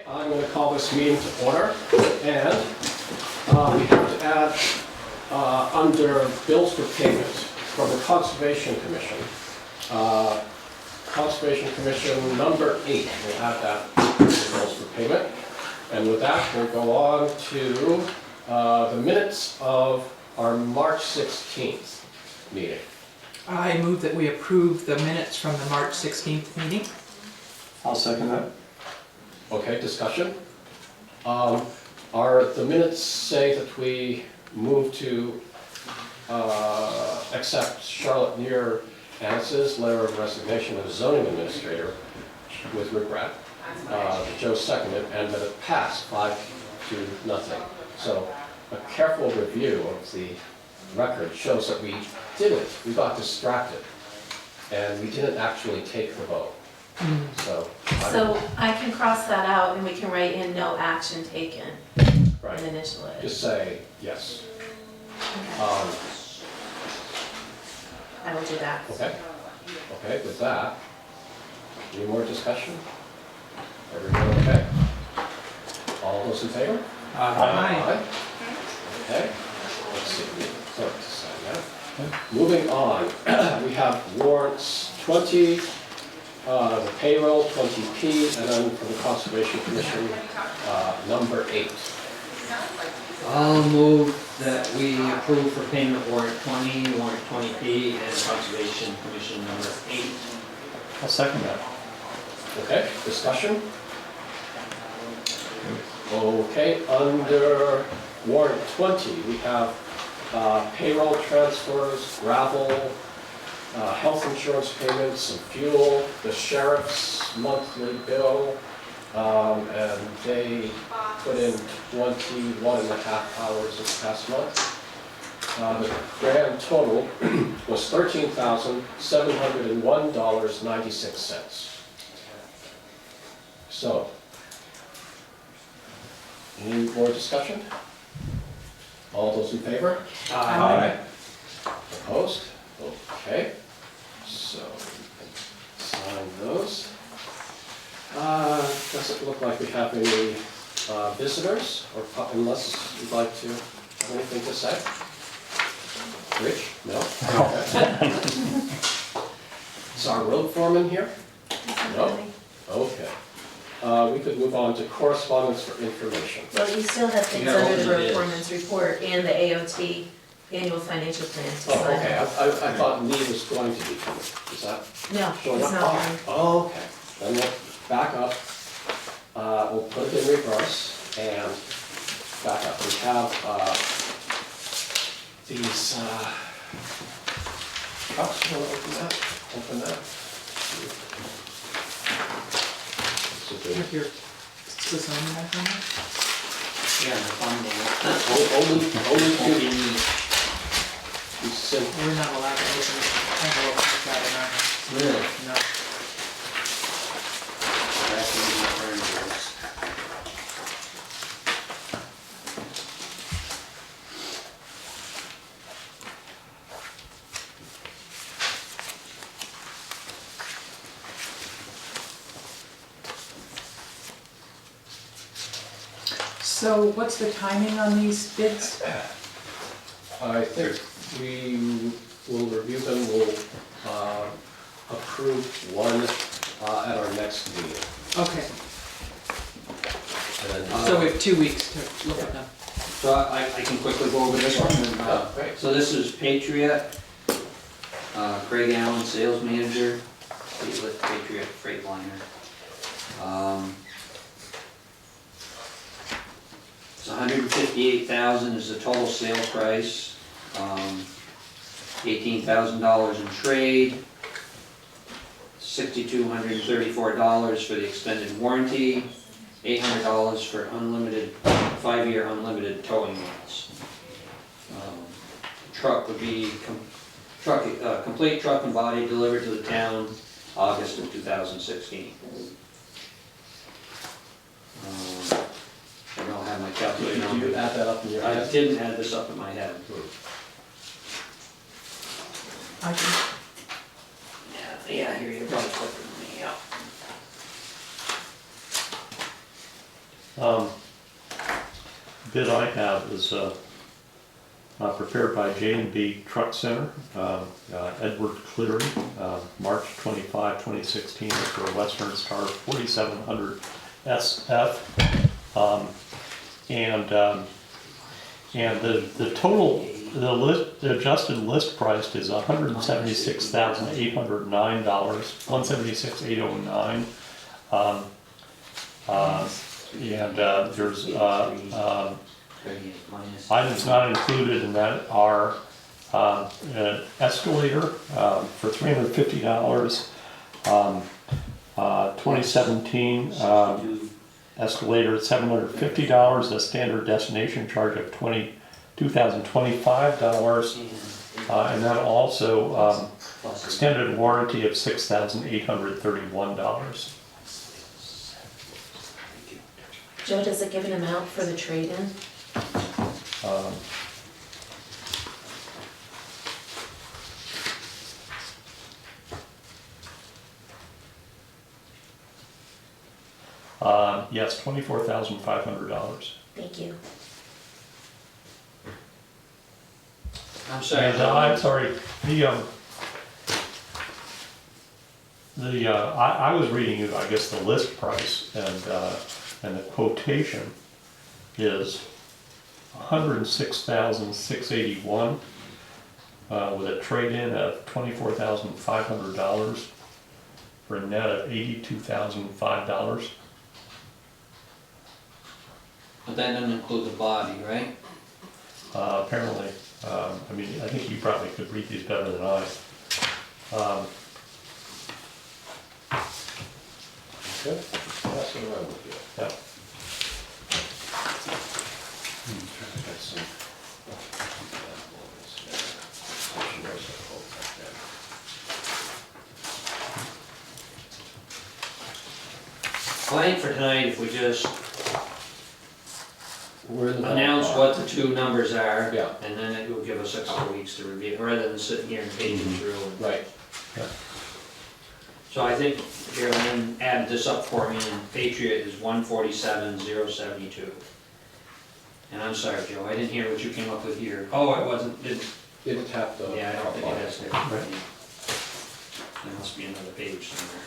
I'm going to call this meeting to order, and we have to add under bills for payment from the Conservation Commission. Conservation Commission number 8, we'll add that to bills for payment. And with that, we'll go on to the minutes of our March 16th meeting. I move that we approve the minutes from the March 16th meeting. I'll second that. Okay, discussion. The minutes say that we move to accept Charlotte Neer Annis's letter of resignation as zoning administrator with regret. Joe seconded, and that it passed 5-0. So a careful review of the record shows that we did it. We got distracted, and we didn't actually take the vote. So I can cross that out and we can write in no action taken right. and initial it. Just say yes. Okay. I will do that. Okay, with that, any more discussion? Everyone okay? All those in favor? Aye. Okay, let's see, so to sign that. Moving on, we have warrants 20, the payroll 20P, and then from the Conservation Commission, number 8. I'll move that we approve for payment warrant 20, warrant 20P, and Conservation Commission number 8. I'll second that. Okay, discussion? Okay, under warrant 20, we have payroll transfers, gravel, health insurance payments, and fuel, the sheriff's monthly bill, and they put in 21.5 hours this past month. The grand total was $13,701.96. So, any more discussion? All those in favor? Aye. Opposed? Okay. So, we can sign those. Doesn't look like we have any visitors, or unless you'd like to have anything to say. Rich? No? Okay. Is our road foreman here? No? Okay. We could move on to correspondence for information. Well, you still have things Yeah, under what the it road is. foreman's report and the AOT, annual financial plan to Oh, sign. okay. I thought Lee was going to be coming. Is that No, showing it's up? not one. Oh, okay. Then we'll back up. We'll put it in reverse and back up. We have these cups. You want to open that? Open that. So You have your zoning back on there? Yeah, the funding. only Only two. need. We're not allowed to open envelopes like that in our house. Really? No. That's what we refer to as. So what's the timing on these bids? I think we will review them. We'll approve one at our next meeting. Okay, And then, so we have 2 weeks to look at them. So I can quickly go over this one. Oh, great. So this is Patriot, Craig Allen, sales manager, with Patriot Freightliner. It's $158,000 is the total sale price. $18,000 in trade. $6,234 for the extended warranty. $800 for unlimited, 5-year unlimited towing miles. Truck would be complete truck and body delivered to the town August of 2016. I don't have my calculator Did on you me. add that up in your I head? didn't add this up in my head. I can, Yeah, here you're probably quicker than me, yeah. Bid I have is prepared by J&B Truck Center, Edward Cleary, March 25, 2016, for a Western Star 4700 SF. And the total, the adjusted list price is $176,809, $176,809. And there's items not included in that are an escalator for $350, 2017 escalator at $750, a standard destination charge of $22,025, and then also extended warranty of $6,831. Joe, does it give an amount for the trade-in? Yes, $24,500. Thank you. I'm sorry. And I'm sorry, I was reading you, I guess, the list price, and the quotation is $106,681 with a trade-in of $24,500 for a net of $82,005. But that doesn't include the body, right? Apparently, I mean, I think you probably could read these better than I. Good, pass it around with you. Yeah. Got some- Well, I think for tonight, if we just We're in the announce ballpark. what the two numbers are, Yeah. and then it will give us a couple weeks to review, rather than sitting here and paging through. Right, So I think, here, then add this up for me, and Patriot is 147,072. And I'm sorry, Joe, I didn't hear what you came up with here. Oh, it wasn't, didn't have the. yeah, I don't think it has to. Right. There must be another page somewhere.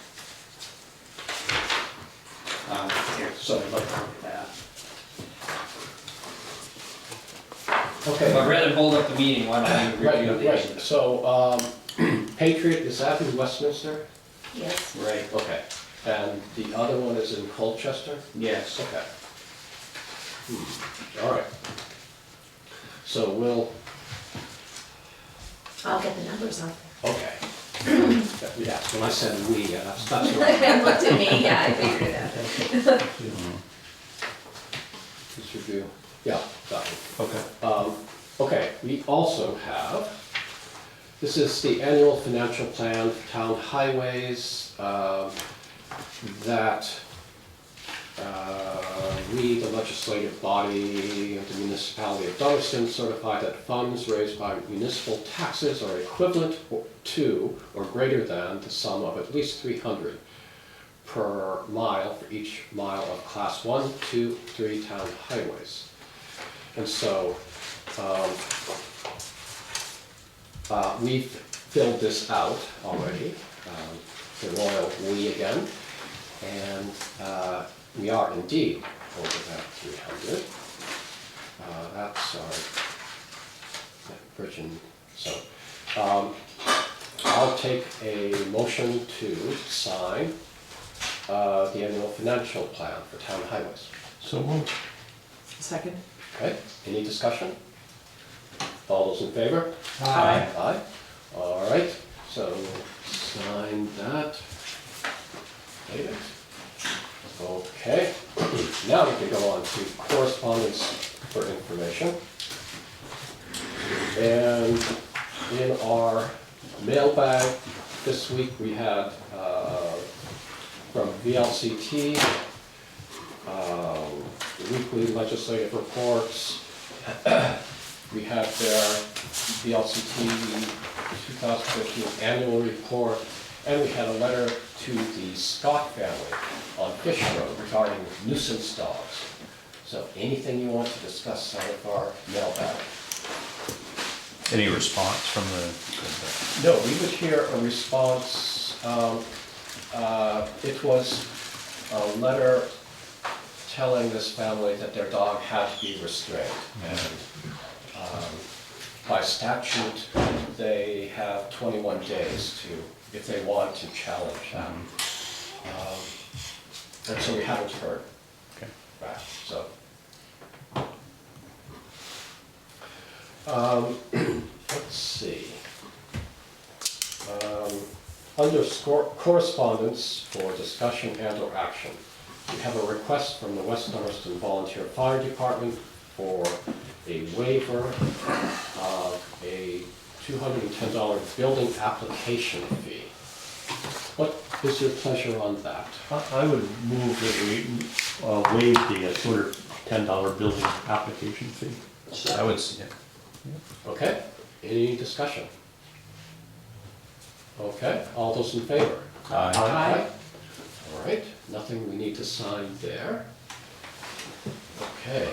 Here, So- so I'd like to look at that. Okay. But rather than hold up the meeting, why don't we review Right, these? right, so, Patriot, is that in Westminster? Yes. Right, Okay, and the other one is in Colchester? yes. Okay. All right. So we'll, I'll get the numbers up. okay. Yeah, when I said we, that's right. Looked at me, yeah, I figured it out. Just review, yeah, got it. Okay. Okay, we also have, this is the annual financial plan for town highways, that we, the legislative body of the municipality of Dummerston, certify that funds raised by municipal taxes are equivalent to or greater than the sum of at least 300 per mile for each mile of class 1, 2, 3 town highways. And so we've filled this out already, the royal we again, and we are indeed over that 300. That's our Virgin, so I'll take a motion to sign the annual financial plan for town highways. So moved. Second? Okay, any discussion? All those in favor? Aye. Aye. All right, so sign that. David. Okay, now we can go on to correspondence for information. And in our mailbag this week, we had from VLCT, weekly legislative reports. We have their VLCT 2015 annual report, and we had a letter to the Scott family on Fish Road regarding nuisance dogs. So anything you want to discuss out of our mailbag? Any response from the? No, we would hear a response. It was a letter telling this family that their dog had to be restrained. And by statute, they have 21 days to, if they want to challenge that. And so we haven't heard Okay. back, so. Let's see. Under correspondence for discussion and/or action, we have a request from the West Dummerston Volunteer Fire Department for a waiver of a $210 building application fee. What is your pleasure on that? I would move that we waive the $210 building application fee. I would, yeah. Okay, any discussion? Okay, all those in favor? Aye. Aye. All right, nothing we need to sign there. Okay.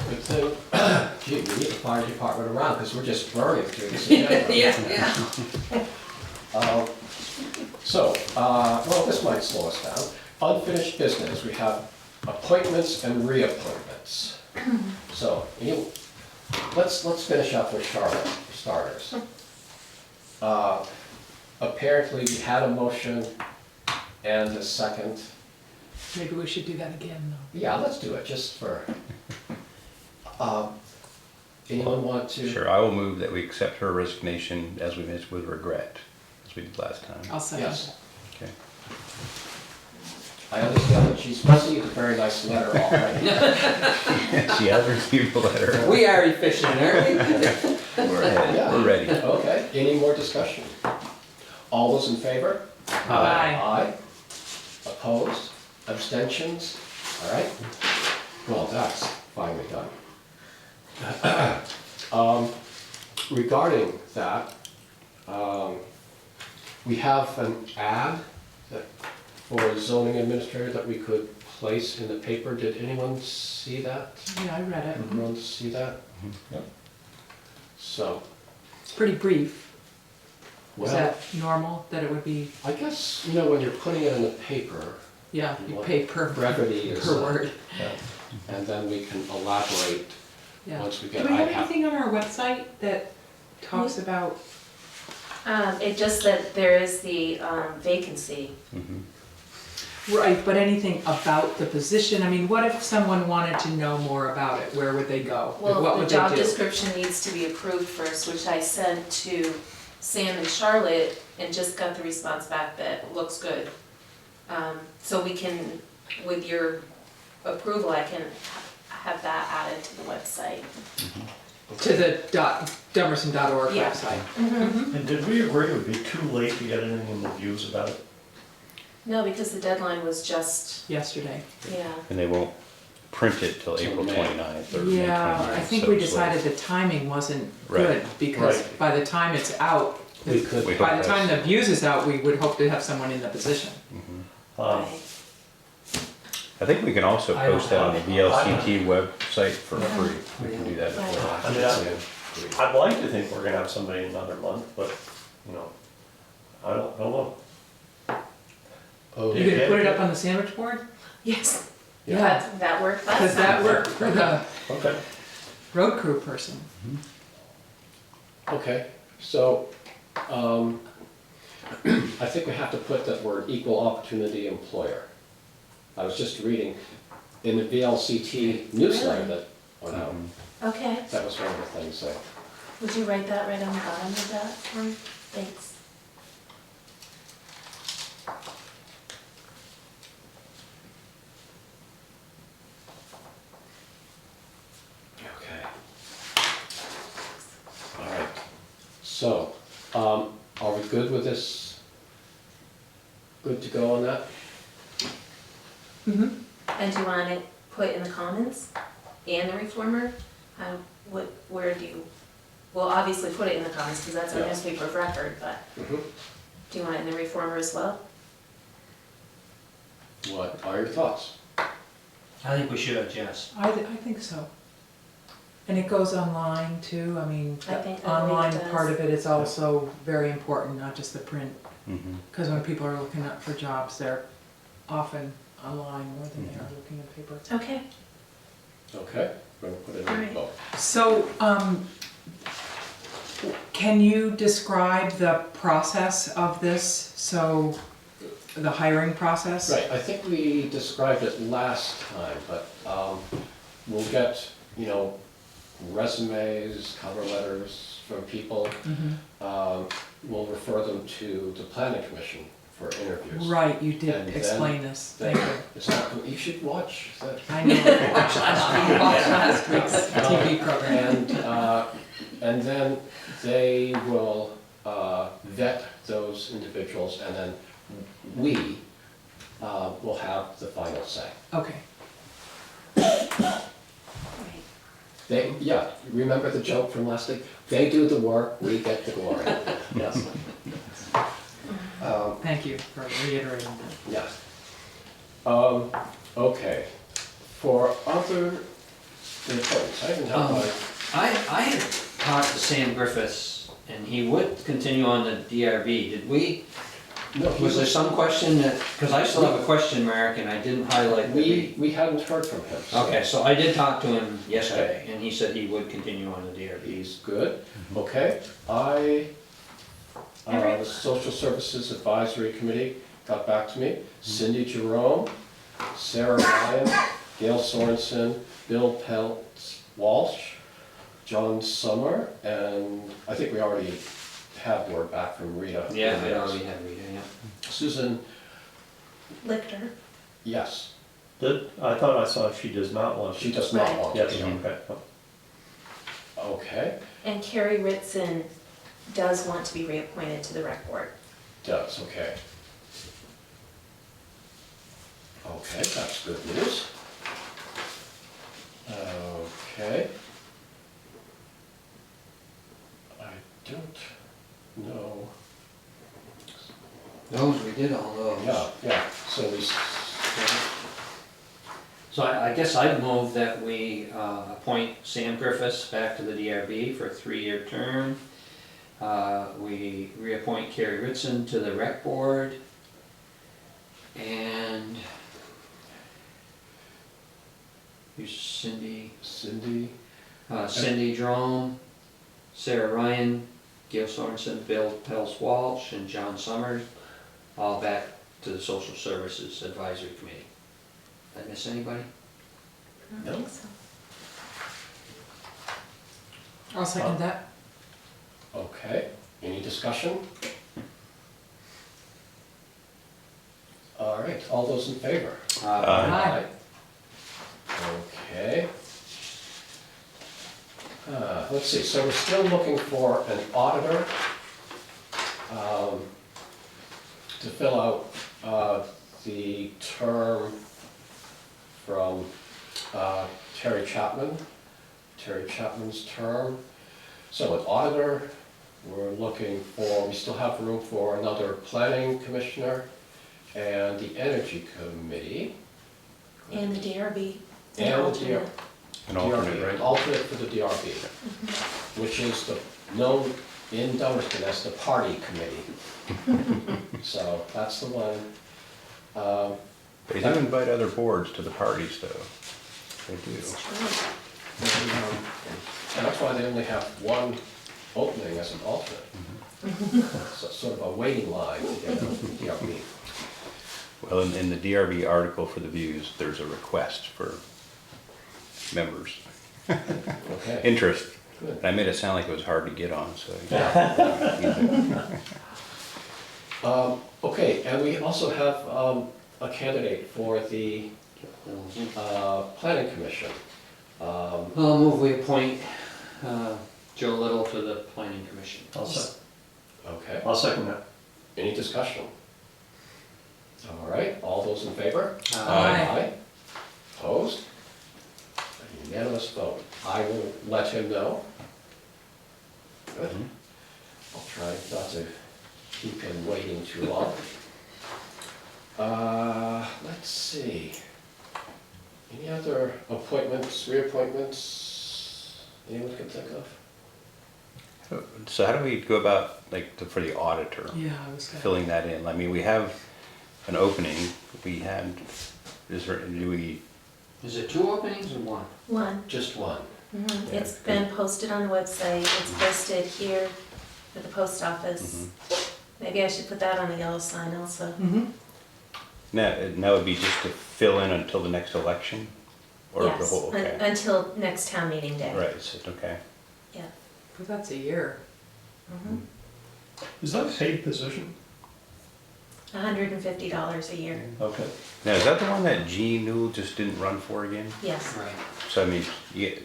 Good thing, gee, we need the fire department around because we're just burning through this agenda. Well, this might slow us down. Unfinished business, we have appointments and reappointments. So, let's finish up with Charlotte, for starters. Apparently, we had a motion and a second. Maybe we should do that again, though. Yeah, let's do it, just for, anyone want to? Sure, I will move that we accept her resignation as we mentioned with regret, as we did last time. I'll second Yes. that. Okay. I understand that she's received a very nice letter already. She has received a letter. We are efficient, aren't we? We're ahead. Yeah. We're ready. Okay, any more discussion? All those in favor? Aye. Aye. Opposed? Abstentions? All right. Well, that's finally done. Regarding that, we have an ad for a zoning administrator that we could place in the paper. Did anyone see that? Yeah, I read it. Everyone see that? Yep. So, It's pretty brief. Is well, that normal, that it would be, I guess, when you're putting it in the paper, yeah, you What? pay per brevity is, word? and then we can elaborate Yeah. once we Do get. we have I have- anything on our website that talks about, It just that there is the vacancy. Mhm. right, but anything about the position? I mean, what if someone wanted to know more about it? Where would they go? What Well, the would job they do? description needs to be approved first, which I sent to Sam and Charlotte and just got the response back that looks good. So we can, with your approval, I can have that added to the website. To the Dummerston.org Yeah. website? And did we agree it would be too late to get anything in the views about it? No, because the deadline was just, Yesterday. yeah. And they won't print it till Till April May. 29th or May 29th. Yeah, I think so we it's decided the timing wasn't Right. good, because Right. by the time it's out, We could, We hope by the time the that's- views is out, we would hope to have someone in the position. Um, Right. I think we can also I don't post that on the have- VLCT website for free. We can do that as Right. well. I mean, I'd like to think we're gonna have somebody in another month, but, I don't know. oh, You gonna put it up on the sandwich board? Yes, Yeah, that worked last because time. that worked for the Okay. road crew person. okay, so, I think we have to put that word equal opportunity employer. I was just reading in the VLCT newsletter that went out, Okay, that was one of the things that, would you write that right on the bottom of that one? Thanks. okay. All right, so, are we good with this? Good to go on that? Mm-hmm. And do you want it put in the comments and the reformer? Where do you, well, obviously put it in the comments because that's our Yeah. newspaper of record, but Mhm. do you want it in the reformer as well? What are your thoughts? I think we should, Jess. I think so. And it goes online too, I mean, I think the online it does. part of it is also very important, not just the print. Mhm. Because when people are looking up for jobs, they're often online more than they are looking at paper. Okay, Okay, we're gonna put it in Alright. the vote. So, can you describe the process of this? So, the hiring process? Right, I think we described it last time, but we'll get, you know, resumes, cover letters from people. Mhm. We'll refer them to the planning commission for interviews. Right, you And did then- explain this, thank you. It's not, you should watch that. I know, watch last week's TV program. And then they will vet those individuals, and then we will have the final say. Okay, right. They, yeah, remember the joke from last week? They do the work, we get the glory. Yes. thank you for reiterating that. Yes. Okay, for other reports, I didn't have my, I had talked to Sam Griffiths, and he would continue on the DRB. Did we, no, he was there some question that, because I still have a question mark and I didn't highlight the. we hadn't heard from him. so Okay, so I did talk to him yesterday, and he said he would continue on the DRB. He's good, okay. The Social Services Advisory Committee got back to me. Cindy Jerome, Sarah Ryan, Gail Sorensen, Bill Peltz Walsh, John Summer, and I think we already have word back from Rita. Yeah, I already had Rita, yeah. Susan, Lichter. yes, I thought I saw she does not want to. she does not want to. Yes, okay. Okay, And Carrie Ritson does want to be reappointed to the rec board. does, okay. Okay, that's good news. Okay. I don't know. Those, we did all those. Yeah, so we, So I guess I'd move that we appoint Sam Griffiths back to the DRB for a 3-year term. We reappoint Carrie Ritson to the rec board. And here's Cindy Jerome, Sarah Ryan, Gail Sorensen, Bill Pels Walsh, and John Summers, all back to the Social Services Advisory Committee. Did I miss anybody? I don't think so. I'll second that. okay, any discussion? All right, all those in favor? Aye. Okay. Let's see, so we're still looking for an auditor to fill out the term from Terry Chapman's term. So an auditor, we're looking for, we still have room for another planning commissioner and the energy committee. And the DRB. And the alternate. An alternate, DRB, right? alternate for the DRB, which is known in Dummerston as the party committee. So that's the one. They do invite other boards to the parties, though. They do. It's true. And that's why they only have one opening as an alternate. So sort of a waiting line to get a DRB. Well, in the DRB article for the views, there's a request for members' Okay. interest. Good. And I made it sound like it was hard to get on, so. Okay, and we also have a candidate for the planning commission. I'll move we appoint Joe Little to the planning commission. Okay, I'll second that. any discussion? All right, all those in favor? Aye. Opposed? A unanimous vote. I will let him know. Good. I'll try not to keep him waiting too long. Let's see. Any Any other appointments, reappointments anyone can think of? So how do we go about, like, for the auditor, Yeah, I was gonna. filling that in? I mean, we have an opening, we had, is there, do we, Is it 2 openings or 1? One. Just one. Mhm. Yeah. It's been posted on the website, it's posted here at the post office. Maybe I should put that on the yellow sign also. Mhm. now would be just to fill in until the next election? Or the Yes, whole, okay. until next town meeting day. Right, so, okay. Yeah. But that's a year. Mhm. Is that a paid position? $150 a year, Okay. Now, is that the one that Gene Newell just didn't run for again? yes. Right. So, I mean, you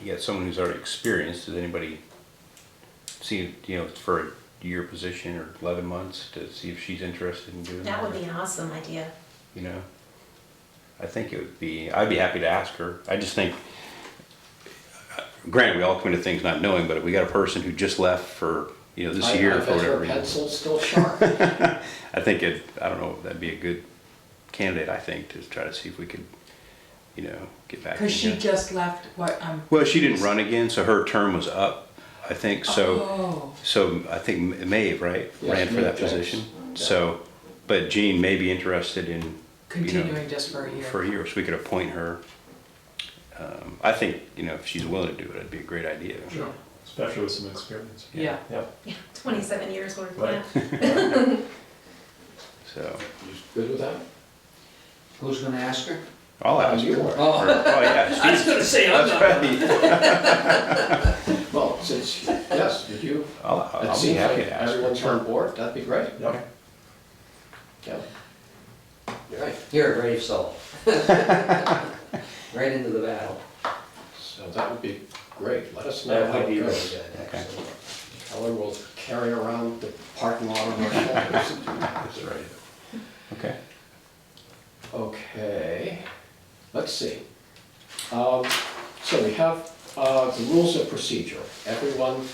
get someone who's already experienced, does anybody see, you know, for a year position or 11 months to see if she's interested in doing that? That would be an awesome idea. You know? I think it would be, I'd be happy to ask her. I just think, granted, we all come into things not knowing, but if we got a person who just left for, you know, this year I for bet whatever her reason, pencil's still sharp. I think I don't know, that'd be a good candidate, I think, to try to see if we could, you know, get back. Cause she in. just left, what, Well, she didn't run again, so her term was up, I think, so, Oh, so I think Maeve, right, Yes, ran for Maeve that Jones. position. Yeah. So, but Jean may be interested in, continuing just for a year. for a year, so we could appoint her. I think, you know, if she's willing to do it, it'd be a great idea. Yeah. Especially with some experience. Yeah. Yeah. Yeah, 27 years worth, Right. yeah. So, You good with that? Who's gonna ask her? I'll ask You her. are. Oh, Oh, yeah, I was Steve, gonna say, I'm that's not. right. Well, since, yes, would you? I'll It be seems happy like to ask everyone's her. on board, that'd be great. Yep. Yeah. You're right. You're a brave soul. Right into the battle. So that would be great. Let us know That how would it be really goes. good, Okay. actually. Helen will carry around the parking lot on her shoulders. That's right. Okay. Okay, let's see. So we have the rules of procedure. Everyone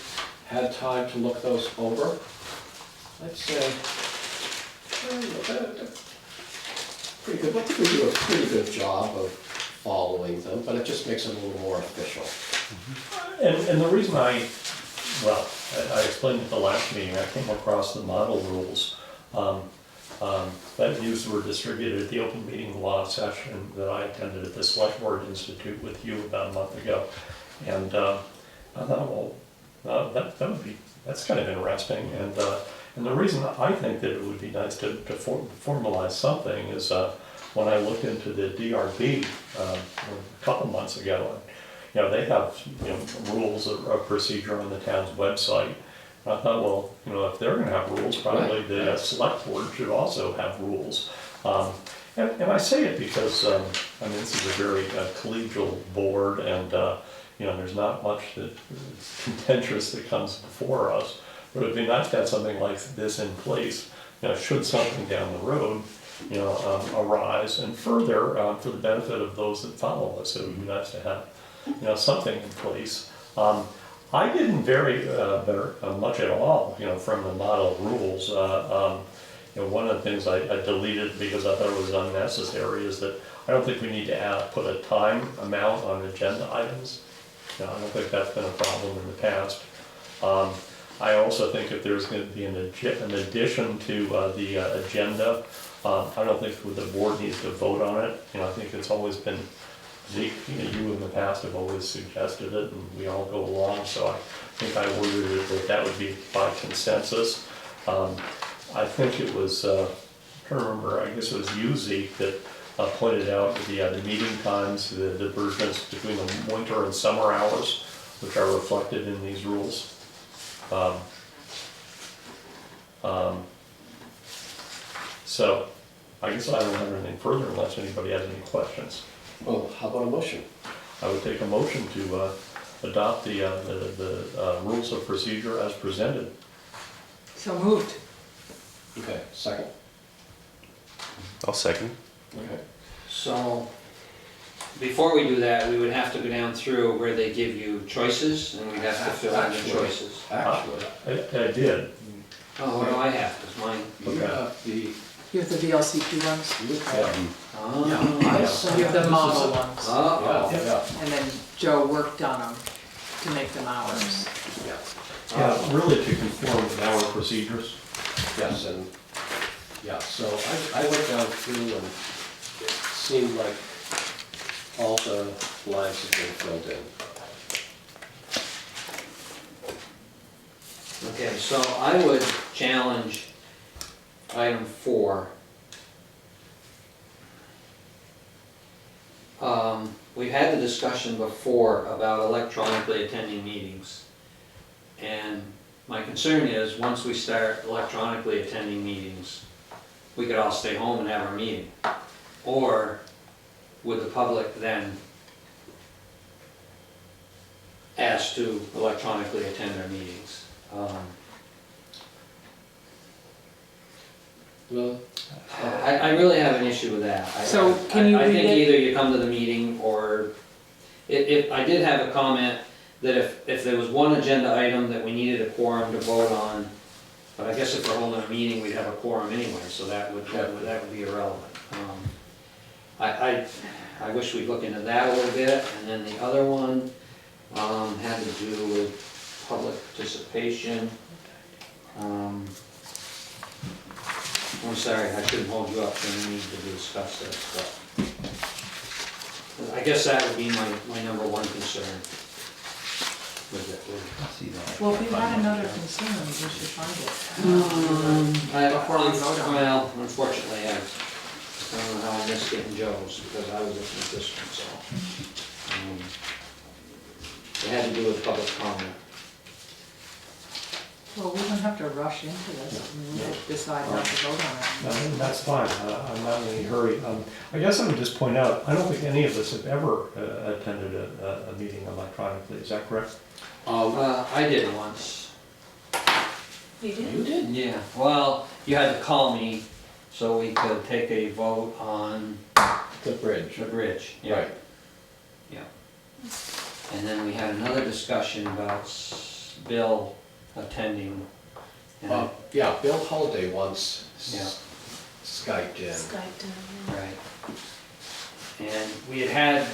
had time to look those over. Let's say, pretty good. I think we do a pretty good job of following them, but it just makes it a little more official. And the reason I explained at the last meeting, I came across the model rules. That views were distributed at the open meeting law session that I attended at the Selectboard Institute with you about a month ago. And I thought, well, that's kind of interesting. And the reason I think that it would be nice to formalize something is when I looked into the DRB a couple months ago, you know, they have, you know, rules of procedure on the town's website. I thought, well, you know, if they're gonna have rules, probably the select board should also have rules. And I say it because, I mean, this is a very collegial board and, you know, there's not much that is contentious that comes before us. But it'd be nice to have something like this in place, you know, should something down the road, you know, arise. And further, for the benefit of those that follow us, it would be nice to have, you know, something in place. I didn't vary much at all, you know, from the model rules. You know, one of the things I deleted because I thought it was unnecessary is that I don't think we need to put a time amount on agenda items. You know, I don't think that's been a problem in the past. I also think if there's going to be an addition to the agenda, I don't think the board needs to vote on it. You know, I think it's always been, Zeke, you in the past have always suggested it, and we all go along, so I think I worded it that would be by consensus. I think it was, I can't remember, I guess it was you, Zeke, that pointed out the meeting times, the divergence between the winter and summer hours, which are reflected in these rules. So, I guess I don't have anything further unless anybody has any questions. Well, how about a motion? I would take a motion to adopt the rules of procedure as presented. So moved. Okay, second? I'll second. Okay. So, before we do that, we would have to go down through where they give you choices, and we'd have to fill in the Actually. choices. Actually, I did. Oh, what do I have? 'Cause mine, you Okay. have the You have the VLCT ones, Yeah. Oh. I saw- you have the this is model a- ones, Oh. Yeah, yeah, and then Joe worked on them to make them ours. yeah. Yeah, really to conform with our procedures. Yes, and, yeah, so I went down through and it seemed like all the lines had been filled in. Okay, so I would challenge item 4. We've had the discussion before about electronically attending meetings. And my concern is, once we start electronically attending meetings, we could all stay home and have our meeting. Or would the public then ask to electronically attend our meetings? Well, I really have an issue with that. So, can you I read think it? either you come to the meeting or, I did have a comment that if there was one agenda item that we needed a quorum to vote on, but I guess if we're holding a meeting, we'd have a quorum anyway, so that would be irrelevant. I wish we'd look into that a little bit, and then the other one had to do with public participation. I'm sorry, I shouldn't hold you up, and we need to discuss this, but I guess that would be my number one concern with it. See that? Well, if we had another concern, we should find it. Before we vote on it. Well, unfortunately, I don't know how I missed getting Joe's, because I was looking at this one, so. It had to do with public comment. Well, we don't have to rush into this, I mean, we could decide not to vote on it. That's fine, I'm not in any hurry. I guess I would just point out, I don't think any of us have ever attended a meeting electronically, is that correct? I did once. You did? you did? Yeah, well, you had to call me so we could take a vote on The bridge. the bridge. Yeah. Right. And then we had another discussion about Bill attending. And Yeah, Bill Holiday once Yeah. Skyped in. Skyped in, Right. And we had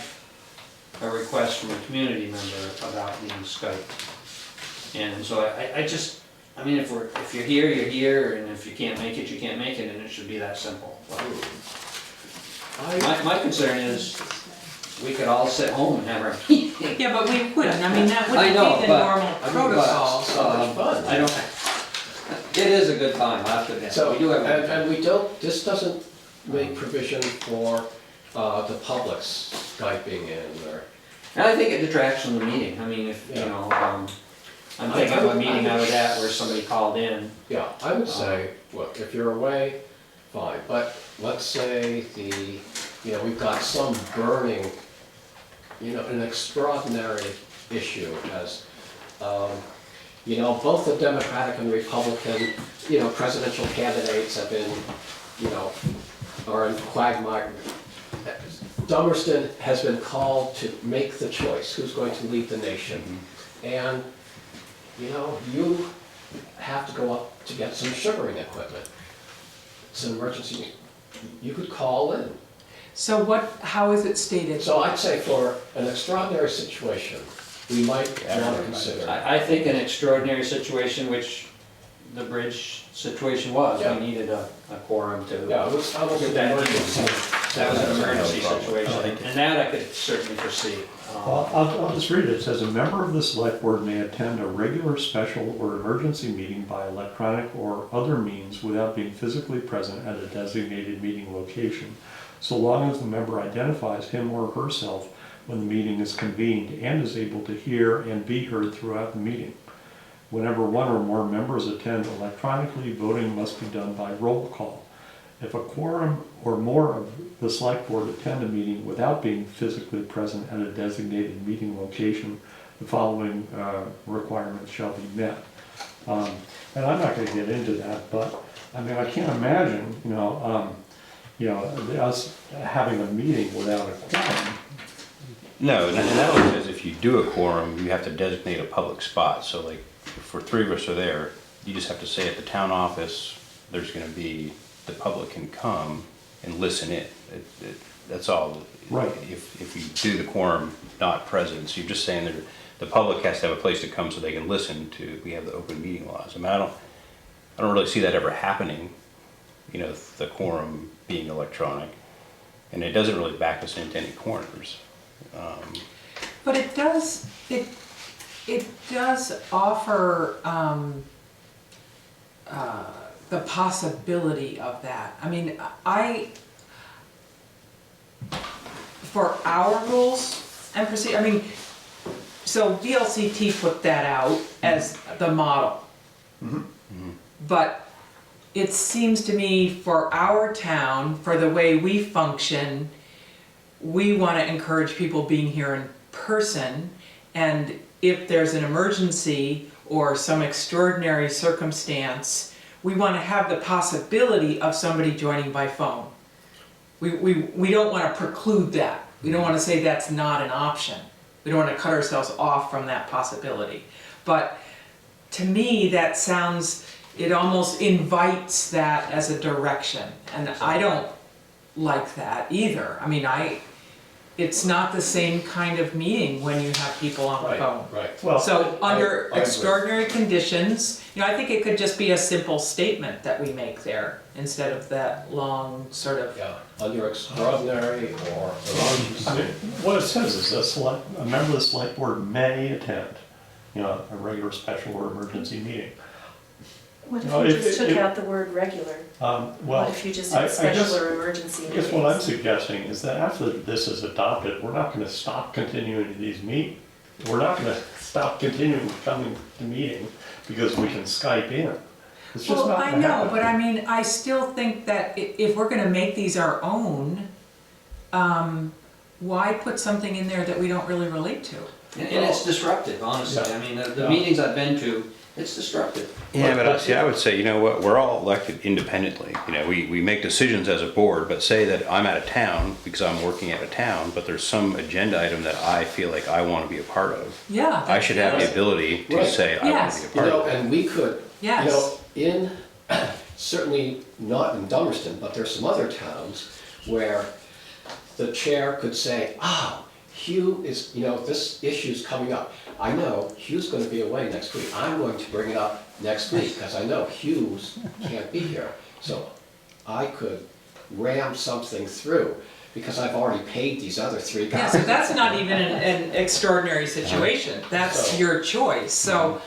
a request from a community member about being Skyped. And so I mean, if you're here, you're here, and if you can't make it, you can't make it, and it should be that simple. My concern is, we could all sit home and have our meeting. Yeah, but we wouldn't, I mean, that I wouldn't know, be the but- normal protocol. So much fun. I don't, it is a good time, I have to admit. So, We do have a good time. and we don't, this doesn't make provision for the public's Skyping in, or, And I think it detracts from the meeting, I mean, if, you Yeah. know, I'm thinking of a meeting I was at where somebody called in. yeah, I would say, well, if you're away, fine, but let's say we've got some burning, an extraordinary issue as, both the Democratic and Republican, presidential candidates have been, are in quagmire. Dummerston has been called to make the choice, who's going to lead the nation. And, you have to go up to get some sugaring equipment. It's an emergency, you could call in. So how is it stated? So I'd say for an extraordinary situation, we might want to consider. I think an extraordinary situation, which the bridge situation was, Yeah. we needed a quorum to. Yeah, it was almost an That emergency. That was an emergency No problem. situation, and that I could certainly foresee. Well, I'll just read it. It says, "A member of the select board may attend a regular, special, or emergency meeting by electronic or other means without being physically present at a designated meeting location, so long as the member identifies him or herself when the meeting is convened and is able to hear and be heard throughout the meeting. Whenever one or more members attend electronically, voting must be done by roll call. If a quorum or more of the select board attend a meeting without being physically present at a designated meeting location, the following requirements shall be met." And I'm not going to get into that, but I mean, I can't imagine, us having a meeting without a quorum. No, and that only says if you do a quorum, you have to designate a public spot. So like, if 3 of us are there, you just have to say at the town office, there's gonna be the public can come and listen in. That's all. Right. If you do the quorum not present, so you're just saying that the public has to have a place to come so they can listen to, we have the open meeting laws. I mean, I don't really see that ever happening, you know, the quorum being electronic. And it doesn't really back us into any corners. But it does offer the possibility of that. I mean, for our rules and procedure, I mean, so VLCT put that out as the model. But it seems to me for our town, for the way we function, we want to encourage people being here in person, and if there's an emergency or some extraordinary circumstance, we want to have the possibility of somebody joining by phone. We don't want to preclude that. We don't want to say that's not an option. We don't want to cut ourselves off from that possibility. But to me, that sounds, it almost invites that as a direction, and I don't like that either. I mean, it's not the same kind of meeting when you have people on the phone. Right. Well, So under I agree. extraordinary conditions, you know, I think it could just be a simple statement that we make there instead of that long sort of. Yeah, under extraordinary or I mean, what it says is a member of the select board may attend, you know, a regular, special, or emergency meeting. What if No, you if- just took if- out the word regular? Well, What if you just I said guess- special or emergency I meetings? guess what I'm suggesting is that after this is adopted, we're not gonna stop continuing these meetings. We're not gonna stop continuing coming to meetings because we can Skype in. It's just Well, not I gonna know, happen. but I mean, I still think that if we're gonna make these our own, why put something in there that we don't really relate to? And it's disruptive, honestly. Yeah. I mean, the Yeah. meetings I've been to, it's disruptive. Yeah, but see, I would say, you know what, we're all elected independently. You know, we make decisions as a board, but say that I'm out of town because I'm working out of town, but there's some agenda item that I feel like I want to be a part of. Yeah. I should have the ability to Right. say, I want Yes. to be a You part know, of it. and we could, you know, Yes. in, certainly not in Dummerston, but there's some other towns where the chair could say, Hugh is, you know, this issue's coming up. I know Hugh's gonna be away next week. I'm going to bring it up next week, because I know Hugh's can't be here. So I could ram something through, because I've already paid these other three Yeah, guys. so that's not even an extraordinary situation, that's So- your choice, so,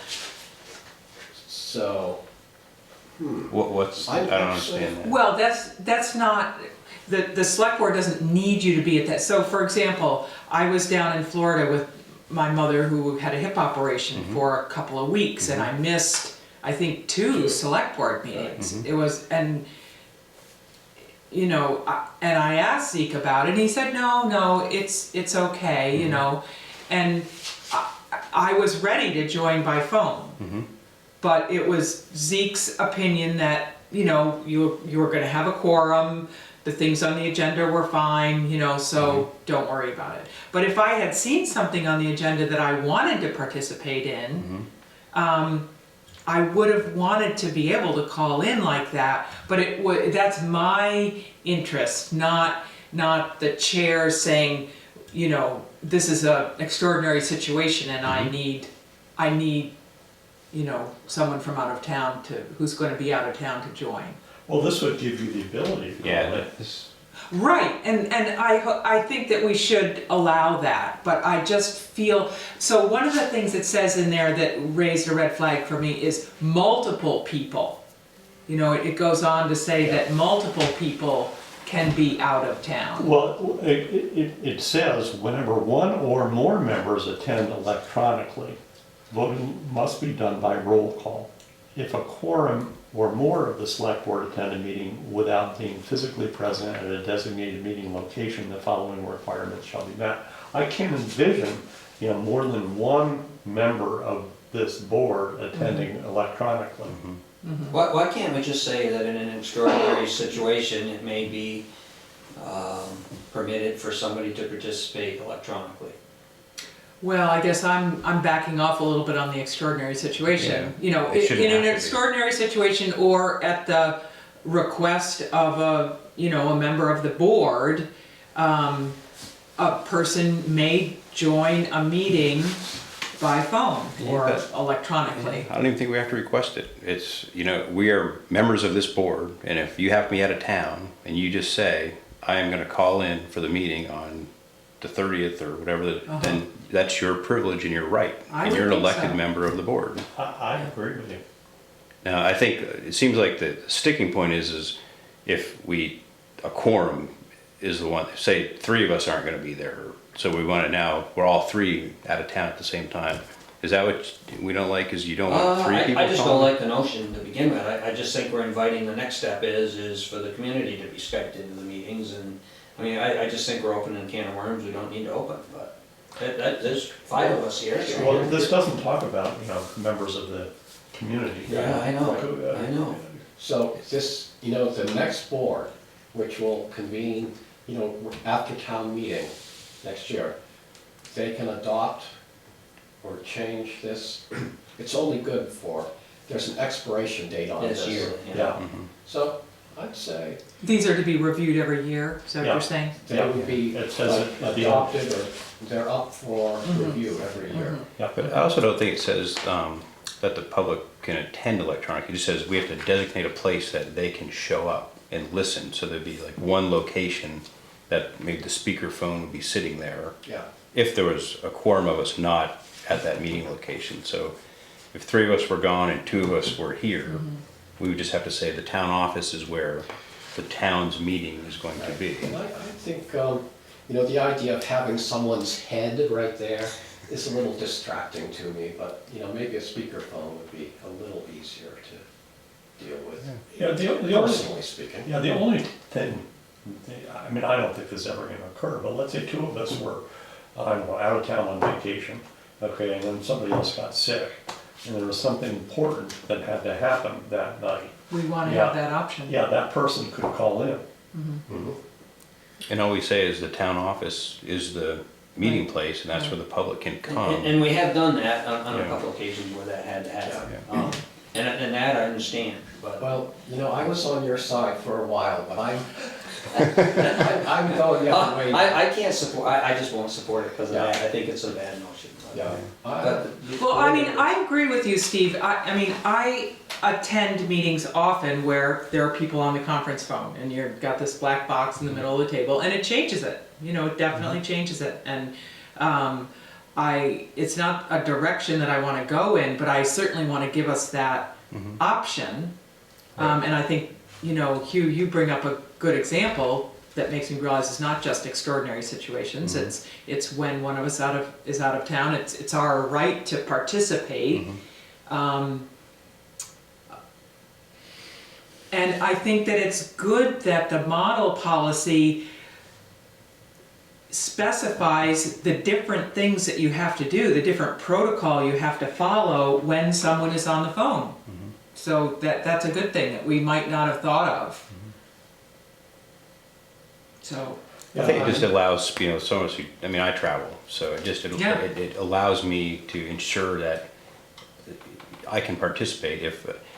So, What's, I I'm don't actually- understand that. well, that's not, the select board doesn't need you to be at that. So for example, I was down in Florida with my mother who had a hip operation for a couple of weeks, and I missed, I think, 2 select board meetings. It was, and you know, and I asked Zeke about it, and he said, no, it's okay, you know, and I was ready to join by phone. But it was Zeke's opinion that, you know, you were gonna have a quorum, the things on the agenda were fine, you know, so don't worry about it. But if I had seen something on the agenda that I wanted to participate in, I would have wanted to be able to call in like that, but that's my interest, not the chair saying, you know, this is an extraordinary situation and I need, you know, someone from out of town who's gonna be out of town to join. Well, this would give you the ability to. Yeah, Right, and I think that we should allow that, but I just feel, so one of the things it says in there that raised a red flag for me is multiple people. You know, it goes on to say that multiple people can be out of town. Well, it says whenever one or more members attend electronically, voting must be done by roll call. If a quorum or more of the select board attend a meeting without being physically present at a designated meeting location, the following requirements shall be met. I can envision, you know, more than one member of this board attending electronically. Why can't we just say that in an extraordinary situation, it may be permitted for somebody to participate electronically? Well, I guess I'm backing off a little bit on the extraordinary situation. Yeah. You know, It shouldn't in an have to be. extraordinary situation or at the request of a member of the board, a person may join a meeting by phone or Yeah, but- electronically. I don't even think we have to request it. It's, we are members of this board, and if you have me out of town and you just say, I am gonna call in for the meeting on the 30th or whatever, then that's your privilege and your right. I And would you're an think elected so. member of the board. I agree with you. Now, I think it seems like the sticking point is if a quorum is the one, say 3 of us aren't gonna be there, so we want it now, we're all 3 out of town at the same time. Is that what we don't like, is you don't want 3 people I just don't calling? like the notion to begin with. I just think we're inviting, the next step is for the community to be Skyped into the meetings, and, I mean, I just think we're opening a can of worms we don't need to open, but there's 5 of us here. so- Well, this doesn't talk about, members of the community. Yeah, I know. So this, the next board, which will convene, after town meeting next year, they can adopt or change this. It's only good for, there's an expiration date on This this. year, Yeah, So I'd say These are to be reviewed every year, is that what Yeah. you're saying? they would be It says like it at the end. adopted, or they're up for review every year. yeah. But I also don't think it says that the public can attend electronically. It just says we have to designate a place that they can show up and listen. So there'd be like one location that maybe the speakerphone would be sitting there Yeah. if there was a quorum of us not at that meeting location. So if 3 of us were gone and 2 of us were here, we would just have to say the town office is where the town's meeting is going to be. And I think, the idea of having someone's head right there is a little distracting to me, but, maybe a speakerphone would be a little easier to deal with, Yeah, the only, personally speaking. yeah, the only thing, I mean, I don't think this is ever gonna occur, but let's say 2 of us were, I don't know, out of town on vacation, okay, and then somebody else got sick, and there was something important that had to happen that night. We want to Yeah. have that option. Yeah, that person could call in. Mhm. And all we say is the town office is the meeting place, and that's where the public can come. And we have done that on a Yeah. couple occasions where that had to happen. Yeah. And that I understand, but. Well, I was on your side for a while, but I'm going the other way. I can't support, I just won't support it because of that. I think it's a bad notion. but- Yeah. But- Well, I mean, I agree with you, Steve. I attend meetings often where there are people on the conference phone and you've got this black box in the middle of the table and it changes it. It definitely changes it. And it's not a direction that I want to go in, but I certainly want to give us that option. And I think, Hugh, you bring up a good example that makes me realize it's not just extraordinary situations. It's when one of us is out of town. It's our right to participate. And I think that it's good that the model policy specifies the different things that you have to do, the different protocol you have to follow when someone is on the phone. So that's a good thing that we might not have thought of. So, I think it just allows, so much, I travel, so it allows me to ensure that I can participate.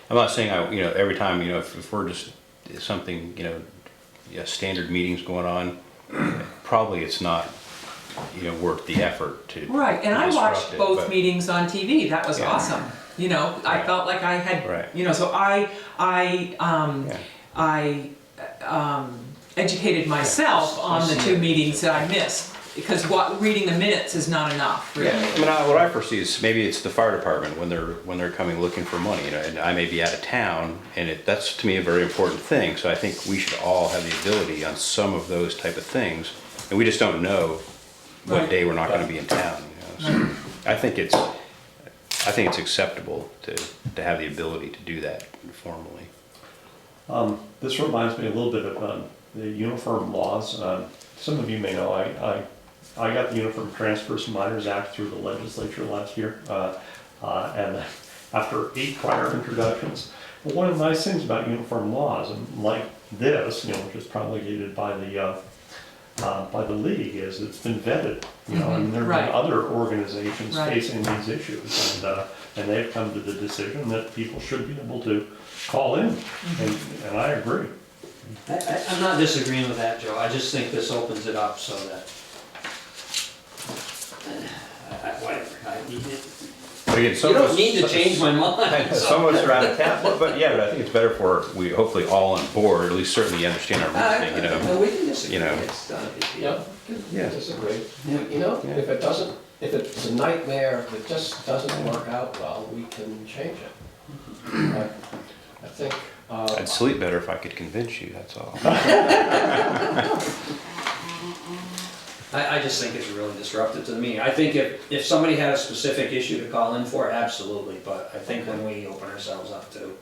I'm not saying every time, if we're just something, standard meetings going on, probably it's not, worth the effort to right, and I disrupt watched it, both but- meetings on TV, that was Yeah. awesome. I Right. felt like I had, Right. so I educated myself on the 2 meetings that I missed, because reading the minutes is not enough, really. What I foresee is maybe it's the fire department when they're coming looking for money, and I may be out of town, and that's to me a very important thing. So I think we should all have the ability on some of those type of things, and we just don't know what Right. day we're not going to be in town. So I think it's acceptable to have the ability to do that formally. This reminds me a little bit of the uniform laws. Some of you may know I got the Uniform Transfers Minors Act through the legislature last year, and after 8 prior introductions. But one of the nice things about uniform laws, and like this, which is promulgated by the by the league is it's been vetted. You know, and there have Right. been other organizations Right. facing these issues, and they've come to the decision that people should be able to call in, and I agree. I'm not disagreeing with that, Joe, I just think this opens it up so that, whatever, But again, you don't need to change my mind. Some of us are out of town, but yeah, but I think it's better for, we hopefully all on board, or at least certainly understand our reasoning, you know. No, we can disagree, you know. it's not a big deal. Yeah, Yeah. disagree. Yeah. You know, if it doesn't, if it's a nightmare, if it just doesn't work out well, we can change it. I think, I'd sleep better if I could convince you, that's all. I just think it's really disruptive to the meeting. I think if somebody had a specific issue to call in for, absolutely, but I think when we open ourselves up to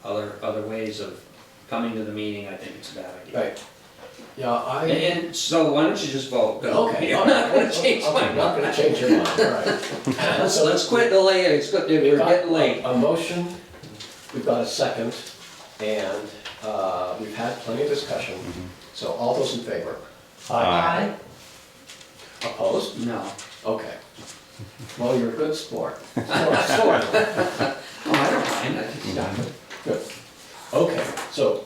other ways of coming to the meeting, I think it's a bad idea. right, yeah, And so why don't you just vote? 'Cause Okay, You're all not right. gonna change my Okay, not mind. gonna change your mind, all right. Let's quit delaying, it's good, we're getting late. A motion, we've got a second, and we've had plenty of discussion, so all those in favor? Aye. Opposed? No. Okay. Well, you're a good sport. Sport. Oh, I don't mind, I think, Yeah, good. Okay, so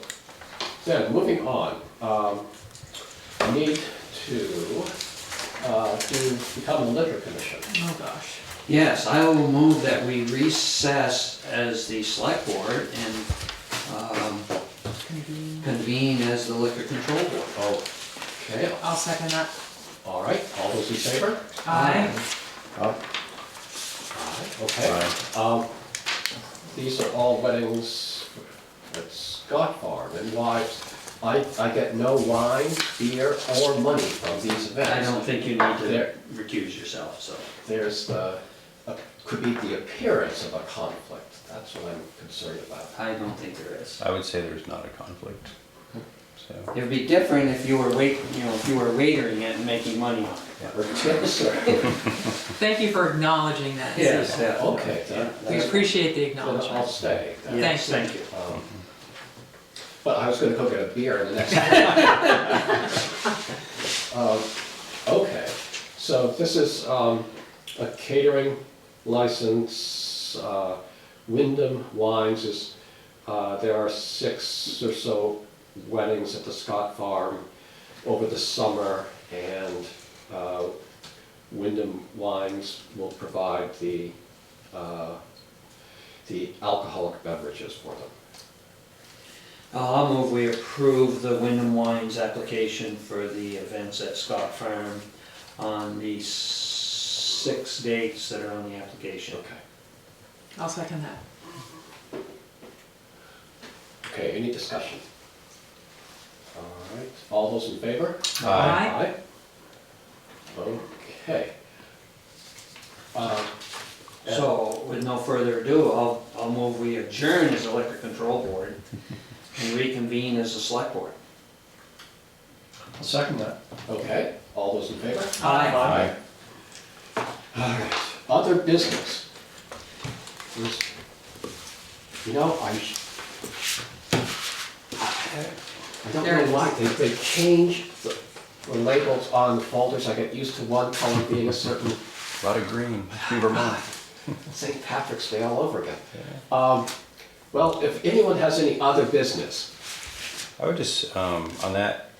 then, moving on, I need to become a liquor commission. Oh, gosh. yes, I will move that we recess as the select board and convene as the liquor control board. Okay, I'll second that. all right, all those in favor? Aye. Aye, okay. These are all weddings at Scott Farm, and wives, I get no wine, beer, or money from these events. I don't think you need to There- recuse yourself, so. There's could be the appearance of a conflict, that's what I'm concerned about. I don't think there is. I would say there's not a conflict, so. It would be different if you were if you were waitering it and making money on it. Or tips, or, Thank you for acknowledging that. yeah. okay, We appreciate the then I'll acknowledgement. stay. then. Yes, Thank thank you. But I was gonna go get a beer in the next. Okay, so this is a catering license. Wyndham Wines is, there are 6 or so weddings at the Scott Farm over the summer, and Wyndham Wines will provide the alcoholic beverages for them. I'll move we approve the Wyndham Wines application for the events at Scott Farm on the 6 dates that are on the application. Okay. I'll second that. Okay, any discussion? All right, all those in favor? Aye. Okay. So, with no further ado, I'll move we adjourn as a liquor control board and reconvene as a select board. I'll second that. Okay, all those in favor? Aye. All right, other business. You know, I don't know why, they changed the labels on the folders. I get used to one color being a certain, A lot of green, Vermont. St. Patrick's Day all over again. Well, if anyone has any other business, I would just, on that,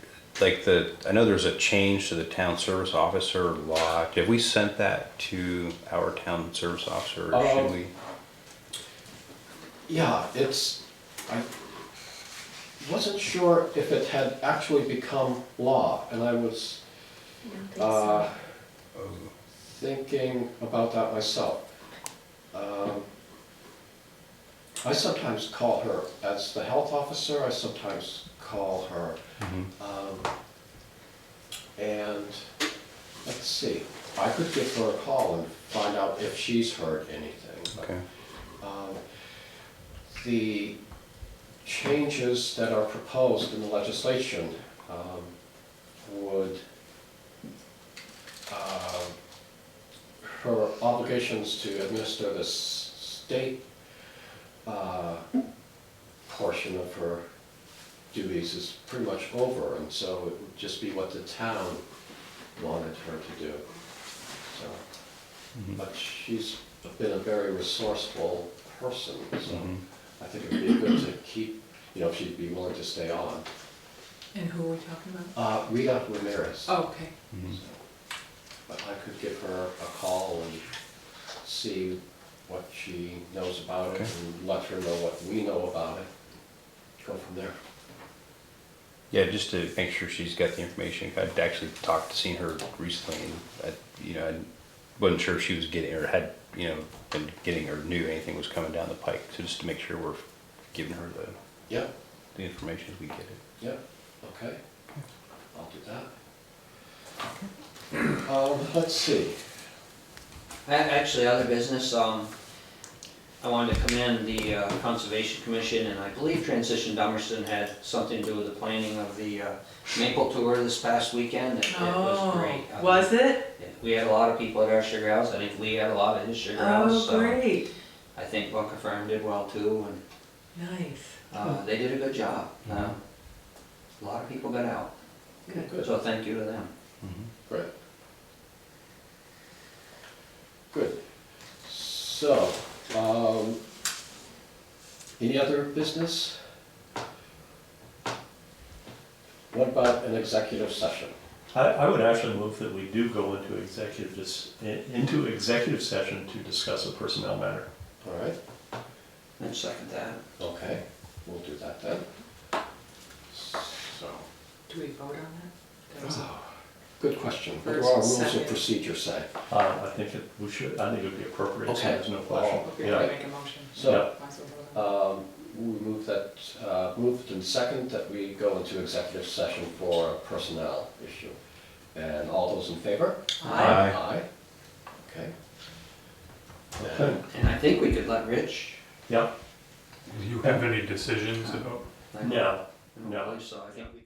like I know there's a change to the town service officer law. Have we sent that to our town service officer, or should we? yeah, I wasn't sure if it had actually become law, and I was I don't think so. Oh, thinking about that myself. I sometimes call her, as the health officer, I sometimes call her. And, let's see, I could give her a call and find out if she's heard anything. but, okay. The changes that are proposed in the legislation would, her obligations to administer the state portion of her duties is pretty much over, and so it would just be what the town wanted her to do. So, but she's been a very resourceful person, so I think it would be good to keep, you know, if she'd be willing to stay on. And who are we talking about? Rita Ramirez. Oh, okay. So, but I could give her a call and see what she knows about it, Okay. and let her know what we know about it. Go from there. Yeah, just to make sure she's got the information. I'd actually seen her recently, and I wasn't sure if she was getting, or had, been getting, or knew anything was coming down the pike. So just to make sure we're giving her Yeah, the information as we get it. yeah, okay. I'll do that. Let's see. Actually, other business, I wanted to commend the Conservation Commission, and I believe Transition Dummerston had something to do with the planning of the Maple Tour this past weekend. It was great. Was it? We had a lot of people at our sugar house. I think Lee had a lot at his sugar house. Oh, so great. I think Bunker Farm did well too, Nice. and they did a good job. A lot of people got out, Good. so thank you to them. Great. Good. So, any other business? What about an executive session? I would actually move that we do go into executive session to discuss a personnel matter. All right, And second that. okay, we'll do that then. So, Do we vote on that? That was a- good question. What do First, our rules second. of procedure say? I think it would be appropriate, so Okay. there's no question. Okay, Yeah. make a motion. So, Might as well vote on we move that, moved and second that we go into executive session for a personnel issue. And all those in favor? it. Aye. Aye. Okay. Okay. And I think we could let Rich. Yeah, Do you have any decisions about? I don't no, believe so. I think we.